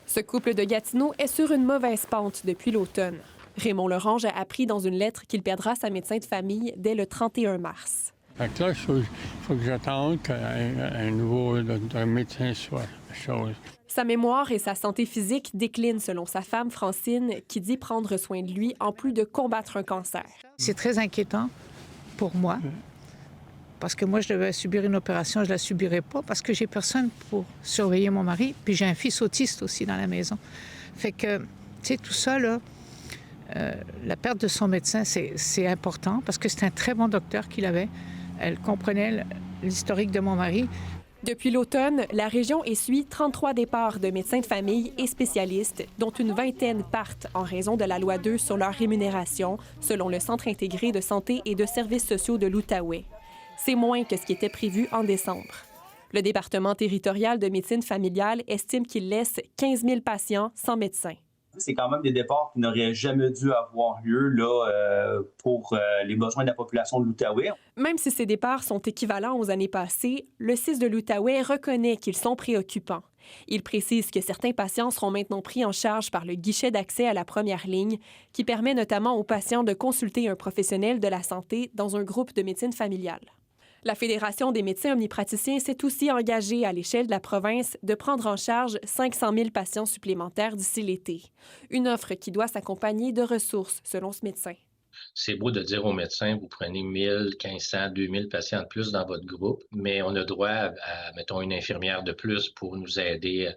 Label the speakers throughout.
Speaker 1: Ce couple de Gatineau est sur une mauvaise pente depuis l'automne. Raymond Lorange a appris dans une lettre qu'il perdra sa médecin de famille dès le 31 mars.
Speaker 2: Fait que là, il faut que j'attende qu'un nouveau médecin soit chose.
Speaker 1: Sa mémoire et sa santé physique déclinent selon sa femme Francine, qui dit prendre soin de lui en plus de combattre un cancer.
Speaker 3: C'est très inquiétant pour moi, parce que moi, je devais subir une opération, je ne la subirai pas, parce que j'ai personne pour surveiller mon mari, puis j'ai un fils autiste aussi dans la maison. Fait que, tu sais, tout ça, là, la perte de son médecin, c'est important, parce que c'est un très bon docteur qu'il avait. Elle comprenait l'historique de mon mari.
Speaker 1: Depuis l'automne, la région essuie 33 départs de médecins de famille et spécialistes, dont une vingtaine partent en raison de la loi 2 sur leur rémunération, selon le Centre intégré de santé et de services sociaux de l'Outaouais. C'est moins que ce qui était prévu en décembre. Le département territorial de médecine familiale estime qu'il laisse 15 000 patients sans médecin.
Speaker 4: C'est quand même des départs qui n'auraient jamais dû avoir lieu là, pour les besoins de la population de l'Outaouais.
Speaker 1: Même si ces départs sont équivalents aux années passées, le CIS de l'Outaouais reconnaît qu'ils sont préoccupants. Il précise que certains patients seront maintenant pris en charge par le guichet d'accès à la première ligne, qui permet notamment aux patients de consulter un professionnel de la santé dans un groupe de médecine familiale. La Fédération des médecins omnipraticiens s'est aussi engagée à l'échelle de la province de prendre en charge 500 000 patients supplémentaires d'ici l'été. Une offre qui doit s'accompagner de ressources, selon ce médecin.
Speaker 5: C'est beau de dire aux médecins, vous prenez 1000, 1500, 2000 patients de plus dans votre groupe, mais on a droit à, mettons, une infirmière de plus pour nous aider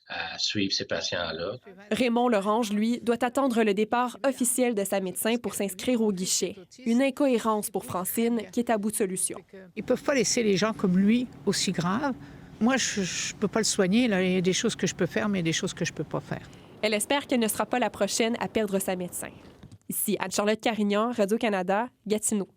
Speaker 5: à suivre ces patients-là.
Speaker 1: Raymond Lorange, lui, doit attendre le départ officiel de sa médecin pour s'inscrire au guichet. Une incohérence pour Francine qui est à bout de solution.
Speaker 3: Ils ne peuvent pas laisser les gens comme lui aussi graves. Moi, je ne peux pas le soigner. Là. Il y a des choses que je peux faire, mais il y a des choses que je ne peux pas faire.
Speaker 1: Elle espère qu'elle ne sera pas la prochaine à perdre sa médecin. Ici Anne-Charlotte Carignan, Radio-Canada, Gatineau.